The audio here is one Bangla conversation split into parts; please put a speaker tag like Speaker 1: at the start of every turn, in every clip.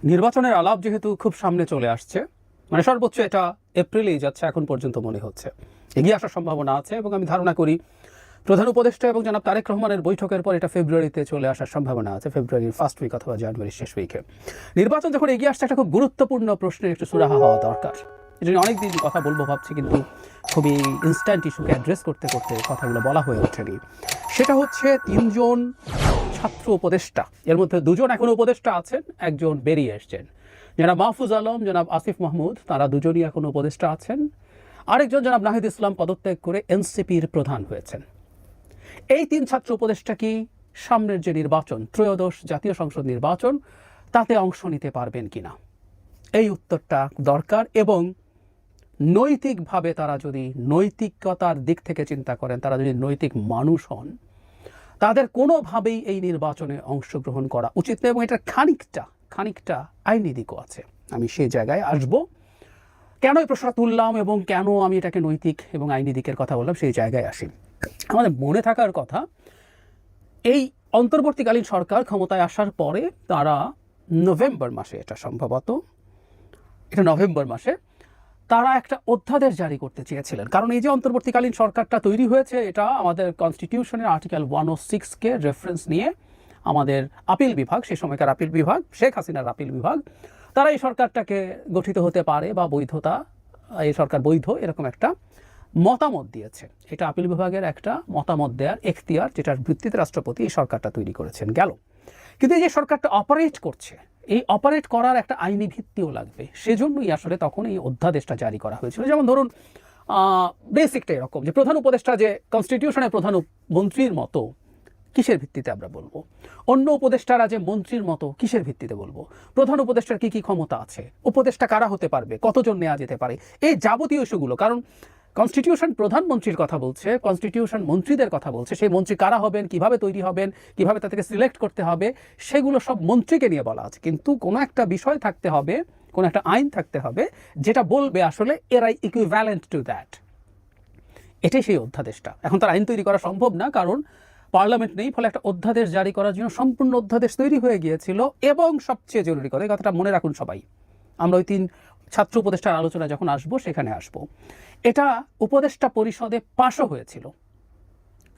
Speaker 1: নির্বাচনের আলাপ যেহেতু খুব সামনে চলে আসছে, মানে সর্বোচ্চ এটা এপ্রিলেই যাচ্ছে এখন পর্যন্ত মনে হচ্ছে, এগিয়ে আসার সম্ভাবনা আছে এবং আমি ধারণা করি প্রধান উপদেষ্টা এবং জনাব তারেক রহমানের বৈঠকের পর এটা ফেব্রুয়ারিতে চলে আসার সম্ভাবনা আছে, ফেব্রুয়ারির ফার্স্ট উইক অথবা জানুয়ারির শেষ উইকে। নির্বাচন যখন এগিয়ে আসছে একটা খুব গুরুত্বপূর্ণ প্রশ্নের একটু সুরাহা হওয়া দরকার। এটা নিয়ে অনেকদিন কথা বলবো ভাবছি, কিন্তু খুবই ইনস্ট্যান্ট ইস্যুকে অ্যাড্রেস করতে করতে কথাগুলো বলা হয়ে ওঠেনি। সেটা হচ্ছে 3 জন ছাত্র উপদেষ্টা, এর মধ্যে 2 জন এখনো উপদেষ্টা আছেন, একজন বেরিয়ে এসছেন। জনাব মাহফুজ আলম, জনাব আসিফ মাহমুদ, তারা দুজনই এখনো উপদেষ্টা আছেন। আরেকজন জনাব নাহিদ ইসলাম পদত্যাগ করে এনসিপির প্রধান হয়েছেন। এই 3 ছাত্র উপদেষ্টা কি সামনের যে নির্বাচন, ত্রয়োদশ জাতীয় সংসদ নির্বাচন, তাতে অংশ নিতে পারবেন কিনা, এই উত্তরটা দরকার। এবং নৈতিকভাবে তারা যদি নৈতিকতার দিক থেকে চিন্তা করেন, তারা যদি নৈতিক মানুষ হন, তাদের কোনোভাবেই এই নির্বাচনে অংশগ্রহণ করা উচিত নয়। এবং এটা খানিকটা আইনি দিকও আছে। আমি সেই জায়গায় আসব, কেন এই প্রশ্নটা তুললাম এবং কেন আমি এটাকে নৈতিক এবং আইনি দিকের কথা বললাম, সেই জায়গায় আসি। আমাদের মনে থাকার কথা, এই অন্তর্বর্তীকালীন সরকার ক্ষমতায় আসার পরে তারা নভেম্বর মাসে, এটা সম্ভবত এটা নভেম্বর মাসে, তারা একটা অধ্যাদেশ জারি করতে চেয়েছিলেন। কারণ এই যে অন্তর্বর্তীকালীন সরকারটা তৈরি হয়েছে, এটা আমাদের কনস্টিটিউশনের আর্টিকেল 106-কে রেফারেন্স নিয়ে আমাদের আপিল বিভাগ, সেই সময়কার আপিল বিভাগ, শেখ হাসিনার আপিল বিভাগ, তারা এই সরকারটাকে গঠিত হতে পারে বা বৈধতা, এই সরকার বৈধ, এরকম একটা মতামত দিয়েছে। এটা আপিল বিভাগের একটা মতামত দেওয়ার এখতিয়ার, যেটার ভিত্তিতে রাষ্ট্রপতি এই সরকারটা তৈরি করেছেন গেল। কিন্তু এই যে সরকারটা অপারেট করছে, এই অপারেট করার একটা আইনি ভিত্তিও লাগবে। সেজন্যই আসলে তখন এই অধ্যাদেশটা জারি করা হয়েছিল। যেমন ধরুন, বেসিকটা এরকম যে প্রধান উপদেষ্টা যে কনস্টিটিউশনের প্রধান মন্ত্রীর মতো, কিসের ভিত্তিতে আমরা বলবো? অন্য উপদেষ্টারা যে মন্ত্রীর মতো, কিসের ভিত্তিতে বলবো? প্রধান উপদেষ্টার কি কি ক্ষমতা আছে, উপদেষ্টা কারা হতে পারবে, কতজন নেওয়া যেতে পারে, এই যাবতীয় ইস্যুগুলো। কারণ কনস্টিটিউশন প্রধানমন্ত্রীর কথা বলছে, কনস্টিটিউশন মন্ত্রীদের কথা বলছে, সেই মন্ত্রী কারা হবেন, কিভাবে তৈরি হবেন, কিভাবে তাদেরকে সিলেক্ট করতে হবে, সেগুলো সব মন্ত্রীকে নিয়ে বলা আছে। কিন্তু কোনো একটা বিষয় থাকতে হবে, কোনো একটা আইন থাকতে হবে যেটা বলবে আসলে এরাই ইকুইভ্যালেন্ট টু দ্যাট। এটাই সেই অধ্যাদেশটা। এখন তার আইন তৈরি করা সম্ভব না, কারণ পার্লামেন্ট নেই, ফলে একটা অধ্যাদেশ জারি করার জন্য সম্পূর্ণ অধ্যাদেশ তৈরি হয়ে গিয়েছিল। এবং সবচেয়ে জরুরি কথা, এই কথাটা মনে রাখুন সবাই, আমরা ওই 3 ছাত্র উপদেষ্টার আলোচনা যখন আসবো সেখানে আসবো, এটা উপদেষ্টা পরিষদে পাশও হয়েছিল,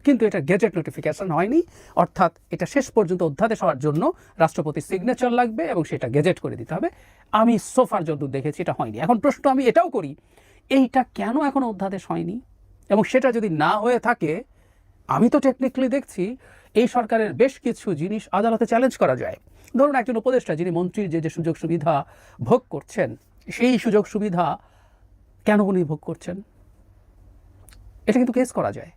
Speaker 1: কিন্তু এটা গেজেট নোটিফিকেশন হয়নি। অর্থাৎ এটা শেষ পর্যন্ত অধ্যাদেশ হওয়ার জন্য রাষ্ট্রপতির সিগনেচার লাগবে এবং সেটা গেজেট করে দিতে হবে। আমি সোফার যতদূর দেখেছি এটা হয়নি। এখন প্রশ্ন আমি এটাও করি, এইটা কেন এখনো অধ্যাদেশ হয়নি? এবং সেটা যদি না হয়ে থাকে, আমি তো টেকনিক্যালি দেখছি এই সরকারের বেশ কিছু জিনিস আদালতে চ্যালেঞ্জ করা যায়। ধরুন, একজন উপদেষ্টা যিনি মন্ত্রীর যে সুযোগ সুবিধা ভোগ করছেন, সেই সুযোগ সুবিধা কেন উনি ভোগ করছেন, এটা কিন্তু কেস করা যায়।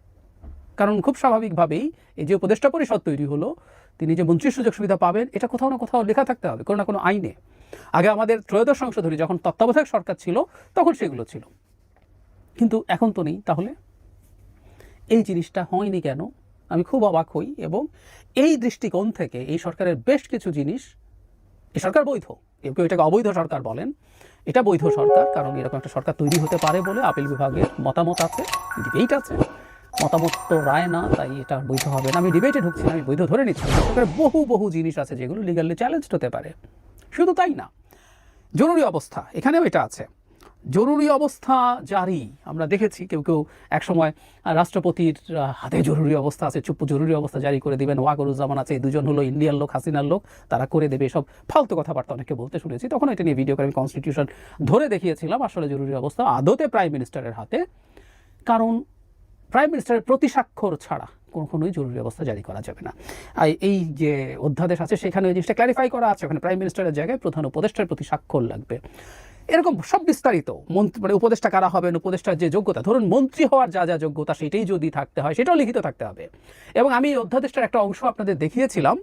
Speaker 1: কারণ খুব স্বাভাবিকভাবেই এই যে উপদেষ্টা পরিষদ তৈরি হলো, তিনি যে মন্ত্রীর সুযোগ সুবিধা পাবেন, এটা কোথাও না কোথাও লেখা থাকতে হবে কোনো না কোনো আইনে। আগে আমাদের ত্রয়োদশ সংশোধনী যখন তত্ত্বাবধায়ক সরকার ছিল, তখন সেগুলো ছিল, কিন্তু এখন তো নেই। তাহলে এই জিনিসটা হয়নি কেন? আমি খুব অবাক হই। এবং এই দৃষ্টিকোণ থেকে এই সরকারের বেশ কিছু জিনিস, এই সরকার বৈধ, কেউ কেউ এটাকে অবৈধ সরকার বলেন, এটা বৈধ সরকার, কারণ এরকম একটা সরকার তৈরি হতে পারে বলে আপিল বিভাগের মতামত আছে, ডিবেট আছে। মতামত তো রায় না, তাই এটা বৈধ হবে না। আমি ডিবেটে ঢুকছি না, আমি বৈধ ধরে নিচ্ছি। সরকারের বহু জিনিস আছে যেগুলো লিগালি চ্যালেঞ্জ হতে পারে। শুধু তাই না, জরুরি অবস্থা, এখানেও এটা আছে। জরুরি অবস্থা জারি আমরা দেখেছি, কেউ কেউ একসময় রাষ্ট্রপতির হাতে জরুরি অবস্থা আছে, চুপ জরুরি অবস্থা জারি করে দেবেন। ওয়াকরুজ্জামান আছে, 2 জন হলো ইন্ডিয়ার লোক, হাসিনার লোক, তারা করে দেবে। সব ফালতু কথাবার্তা অনেকে বলতে শুনেছি, তখন এটা নিয়ে ভিডিও করে আমি কনস্টিটিউশন ধরে দেখিয়েছিলাম। আসলে জরুরি অবস্থা আদতে প্রাইম মিনিস্টারের হাতে, কারণ প্রাইম মিনিস্টারের প্রতি স্বাক্ষর ছাড়া কখনোই জরুরি অবস্থা জারি করা যাবে না। আর এই যে অধ্যাদেশ আছে সেখানে ওই জিনিসটা ক্ল্যারিফাই করা আছে, ওখানে প্রাইম মিনিস্টারের জায়গায় প্রধান উপদেষ্টার প্রতি স্বাক্ষর লাগবে। এরকম সব বিস্তারিত মানে উপদেষ্টা কারা হবেন, উপদেষ্টার যে যোগ্যতা, ধরুন মন্ত্রী হওয়ার যা যা যোগ্যতা, সেটাই যদি থাকতে হয় সেটাও লিখিত থাকতে হবে। এবং আমি এই অধ্যাদেশটার একটা অংশ আপনাদের দেখিয়েছিলাম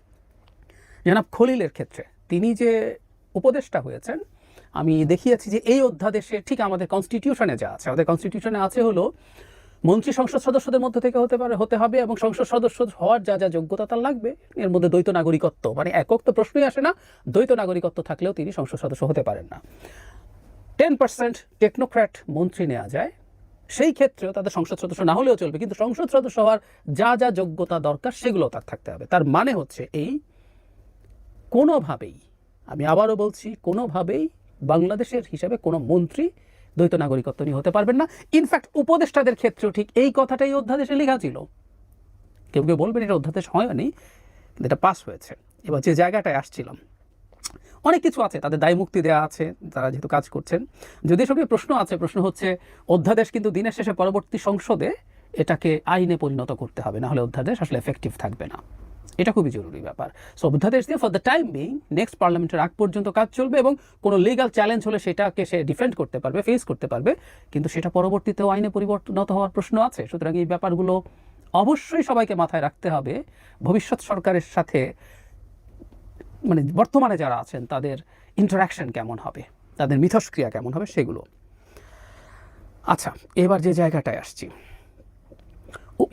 Speaker 1: জনাব খলিলের ক্ষেত্রে, তিনি যে উপদেষ্টা হয়েছেন, আমি দেখিয়েছি যে এই অধ্যাদেশে ঠিক আমাদের কনস্টিটিউশনে যা আছে, আমাদের কনস্টিটিউশনে আছে হলো মন্ত্রী সংসদ সদস্যদের মধ্যে থেকে হতে হবে এবং সংসদ সদস্য হওয়ার যা যা যোগ্যতা তার লাগবে। এর মধ্যে দ্বৈত নাগরিকত্ব, মানে একক তো প্রশ্নই আসে না, দ্বৈত নাগরিকত্ব থাকলেও তিনি সংসদ সদস্য হতে পারেন না। 10% টেকনোক্র্যাট মন্ত্রী নেওয়া যায়, সেই ক্ষেত্রেও তাদের সংসদ সদস্য না হলেও চলবে, কিন্তু সংসদ সদস্য হওয়ার যা যা যোগ্যতা দরকার সেগুলো তার থাকতে হবে। তার মানে হচ্ছে এই, কোনোভাবেই আমি আবারও বলছি, কোনোভাবেই বাংলাদেশের হিসাবে কোনো মন্ত্রী দ্বৈত নাগরিকত্ব নিয়ে হতে পারবেন না। ইনফ্যাক্ট উপদেষ্টাদের ক্ষেত্রেও ঠিক এই কথাটাই অধ্যাদেশে লেখা ছিল। কেউ কেউ বলবেন এটা অধ্যাদেশ হয়নি, কিন্তু এটা পাস হয়েছে। এবার যে জায়গাটায় আসছিলাম, অনেক কিছু আছে, তাদের দায় মুক্তি দেওয়া আছে তারা যেহেতু কাজ করছেন। যদি সঙ্গে প্রশ্ন আছে, প্রশ্ন হচ্ছে অধ্যাদেশ কিন্তু দিনের শেষে পরবর্তী সংসদে এটাকে আইনে পরিণত করতে হবে, না হলে অধ্যাদেশ আসলে এফেক্টিভ থাকবে না। এটা খুবই জরুরি ব্যাপার। সো অধ্যাদেশ দিয়ে for the time being next পার্লামেন্টের আগ পর্যন্ত কাজ চলবে, এবং কোনো লিগাল চ্যালেঞ্জ হলে সেটাকে সে ডিফেন্ড করতে পারবে, ফেস করতে পারবে, কিন্তু সেটা পরবর্তীতেও আইনে পরিবর্তনত হওয়ার প্রশ্ন আছে। সুতরাং এই ব্যাপারগুলো অবশ্যই সবাইকে মাথায় রাখতে হবে। ভবিষ্যৎ সরকারের সাথে মানে বর্তমানে যারা আছেন তাদের ইন্টারাকশন কেমন হবে, তাদের মিথস্ক্রিয়া কেমন হবে, সেগুলো। আচ্ছা, এবার যে জায়গাটায় আসছি,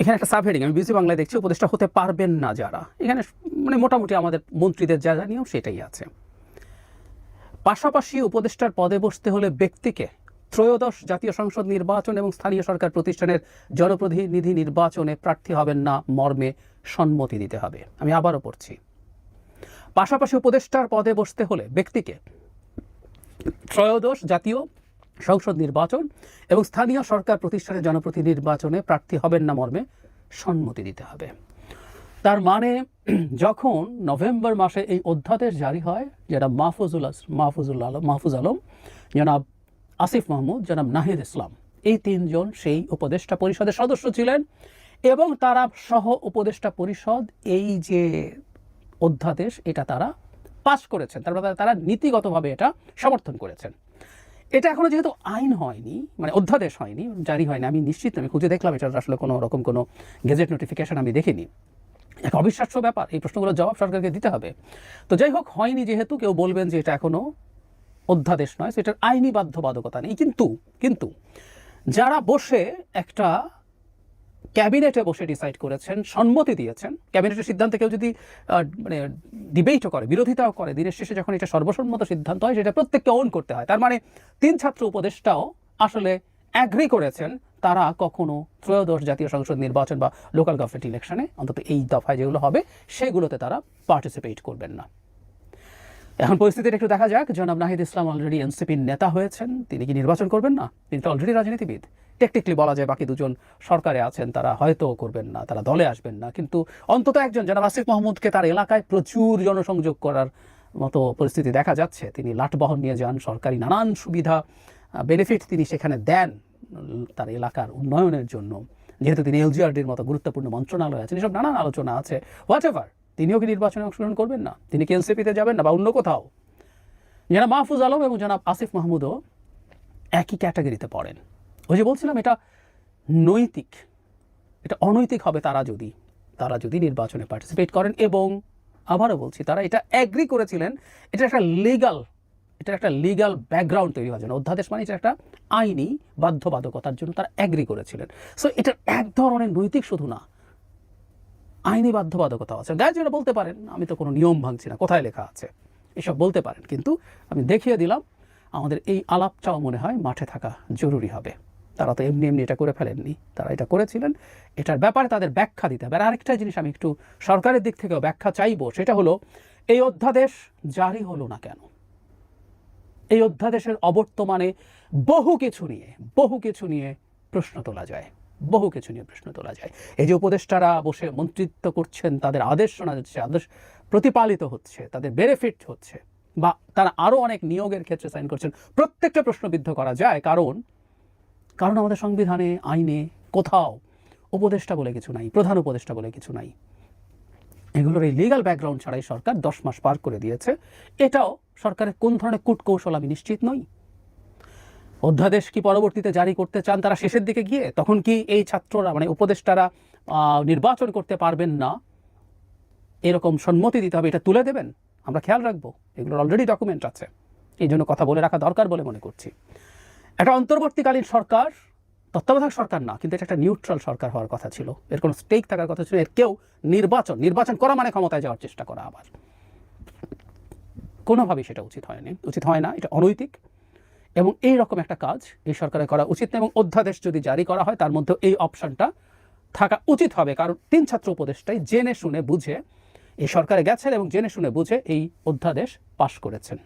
Speaker 1: এখানে একটা সাবহেডিং আমি বিসি বাংলায় দেখছি, উপদেষ্টা হতে পারবেন না যারা। এখানে মানে মোটামুটি আমাদের মন্ত্রীদের যা জানিও সেটাই আছে। পাশাপাশি উপদেষ্টার পদে বসতে হলে ব্যক্তিকে ত্রয়োদশ জাতীয় সংসদ নির্বাচন এবং স্থানীয় সরকার প্রতিষ্ঠানের জনপ্রতিনিধি নির্বাচনে প্রার্থী হবেন না মর্মে সম্মতি দিতে হবে। আমি আবারও পড়ছি, পাশাপাশি উপদেষ্টার পদে বসতে হলে ব্যক্তিকে ত্রয়োদশ জাতীয় সংসদ নির্বাচন এবং স্থানীয় সরকার প্রতিষ্ঠানের জনপ্রতিনিধি নির্বাচনে প্রার্থী হবেন না মর্মে সম্মতি দিতে হবে। তার মানে যখন নভেম্বর মাসে এই অধ্যাদেশ জারি হয়, যারা মাহফুজ আলম, জনাব আসিফ মাহমুদ, জনাব নাহিদ ইসলাম, এই তিনজন সেই উপদেষ্টা পরিষদের সদস্য ছিলেন, এবং তারা সহ উপদেষ্টা পরিষদ এই যে অধ্যাদেশ এটা তারা পাস করেছেন, তারপরে তারা নীতিগতভাবে এটা সমর্থন করেছেন। এটা এখনো যেহেতু আইন হয়নি, মানে অধ্যাদেশ হয়নি, জারি হয়নি, আমি নিশ্চিত আমি খুঁজে দেখলাম এটার আসলে কোনো রকম কোনো গেজেট নোটিফিকেশন আমি দেখিনি। এক অবিশ্বাস্য ব্যাপার, এই প্রশ্নগুলোর জবাব সরকারকে দিতে হবে। তো যাই হোক, হয়নি যেহেতু, কেউ বলবেন যে এটা এখনো অধ্যাদেশ নয়, সেটার আইনি বাধ্যবাধকতা নেই। কিন্তু যারা বসে একটা ক্যাবিনেটে বসে ডিসাইড করেছেন, সম্মতি দিয়েছেন, ক্যাবিনেটের সিদ্ধান্তে কেউ যদি মানে ডিবেটও করে, বিরোধিতাও করে, দিনের শেষে যখন এটা সর্বসম্মত সিদ্ধান্ত হয়, সেটা প্রত্যেককে ওন করতে হয়। তার মানে 3 ছাত্র উপদেষ্টাও আসলে অ্যাগ্রি করেছেন তারা কখনো ত্রয়োদশ জাতীয় সংসদ নির্বাচন বা লোকাল গভর্নমেন্ট ইলেকশনে, অন্তত এই দফায় যেগুলো হবে সেগুলোতে তারা পার্টিসিপেট করবেন না। এখন পরিস্থিতিটা একটু দেখা যাক। জনাব নাহিদ ইসলাম অলরেডি এনসিপির নেতা হয়েছেন, তিনি কি নির্বাচন করবেন না? তিনি তো অলরেডি রাজনীতিবিদ। টেকনিক্যালি বলা যায় বাকি দুজন সরকারে আছেন, তারা হয়তো করবেন না, তারা দলে আসবেন না, কিন্তু অন্তত একজন জনাব আসিফ মাহমুদকে তার এলাকায় প্রচুর জনসংযোগ করার মতো পরিস্থিতি দেখা যাচ্ছে। তিনি লাটবহর নিয়ে যান, সরকারি নানান সুবিধা বেনিফিট তিনি সেখানে দেন তার এলাকার উন্নয়নের জন্য। যেহেতু তিনি এলজিআরডির মতো গুরুত্বপূর্ণ মন্ত্রণালয় আছেন, এসব নানান আলোচনা আছে। হোয়াট এভার, তিনিও কি নির্বাচনে অংশগ্রহণ করবেন না? তিনি কি এনসিপিতে যাবেন না বা অন্য কোথাও? জনাব মাহফুজ আলম এবং জনাব আসিফ মাহমুদও একই ক্যাটাগরিতে পড়েন। ওই যে বলছিলাম, এটা নৈতিক, এটা অনৈতিক হবে তারা যদি নির্বাচনে পার্টিসিপেট করেন। এবং আবারও বলছি, তারা এটা অ্যাগ্রি করেছিলেন, এটা একটা লিগাল ব্যাকগ্রাউন্ড তৈরি হওয়ার জন্য। অধ্যাদেশ মানে এটা একটা আইনি বাধ্যবাধকতার জন্য তারা অ্যাগ্রি করেছিলেন। সো এটা এক ধরনের নৈতিক শুধু না, আইনি বাধ্যবাধকতা আছে। গার্জিয়ানরা বলতে পারেন আমি তো কোনো নিয়ম ভাঙছি না, কোথায় লেখা আছে, এসব বলতে পারেন, কিন্তু আমি দেখিয়ে দিলাম আমাদের এই আলাপটাও মনে হয় মাঠে থাকা জরুরি হবে। তারা তো এমনি এটা করে ফেলেননি, তারা এটা করেছিলেন, এটার ব্যাপারে তাদের ব্যাখ্যা দিতে হবে। আর আরেকটা জিনিস আমি একটু সরকারের দিক থেকেও ব্যাখ্যা চাইবো, সেটা হলো এই অধ্যাদেশ জারি হলো না কেন? এই অধ্যাদেশের অবর্তমানে বহু কিছু নিয়ে প্রশ্ন তোলা যায়। এই যে উপদেষ্টারা বসে মন্ত্রিত্ব করছেন, তাদের আদেশ শোনা যাচ্ছে, আদেশ প্রতিপালিত হচ্ছে, তাদের বেনিফিট হচ্ছে, বা তারা আরও অনেক নিয়োগের ক্ষেত্রে সাইন করছেন, প্রত্যেকটা প্রশ্নবিদ্ধ করা যায়। কারণ আমাদের সংবিধানে, আইনে কোথাও উপদেষ্টা বলে কিছু নাই, প্রধান উপদেষ্টা বলে কিছু নাই। এগুলোর এই লিগাল ব্যাকগ্রাউন্ড ছাড়াই সরকার 10 মাস পার করে দিয়েছে। এটাও সরকারের কোন ধরনের কূটকৌশল আমি নিশ্চিত নই। অধ্যাদেশ কি পরবর্তীতে জারি করতে চান তারা শেষের দিকে গিয়ে? তখন কি এই ছাত্ররা মানে উপদেষ্টারা নির্বাচন করতে পারবেন না, এরকম সম্মতি দিতে হবে, এটা তুলে দেবেন? আমরা খেয়াল রাখবো, এগুলোর অলরেডি ডকুমেন্ট আছে, এই জন্য কথা বলে রাখা দরকার বলে মনে করছি। একটা অন্তর্বর্তীকালীন সরকার, তত্ত্বাবধায়ক সরকার না, কিন্তু এটা একটা নিউট্রাল সরকার হওয়ার কথা ছিল, এর কোনো স্টেক থাকার কথা ছিল। এর কেউ নির্বাচন করা মানে ক্ষমতায় যাওয়ার চেষ্টা করা, আবার কোনোভাবেই সেটা উচিত হয় না, এটা অনৈতিক। এবং এই রকম একটা কাজ এই সরকারের করা উচিত না। এবং অধ্যাদেশ যদি জারি করা হয় তার মধ্যে এই অপশনটা থাকা উচিত হবে, কারণ 3 ছাত্র উপদেষ্টাই জেনে শুনে বুঝে এই সরকারে গেছেন এবং জেনে শুনে বুঝে এই অধ্যাদেশ পাশ করেছেন।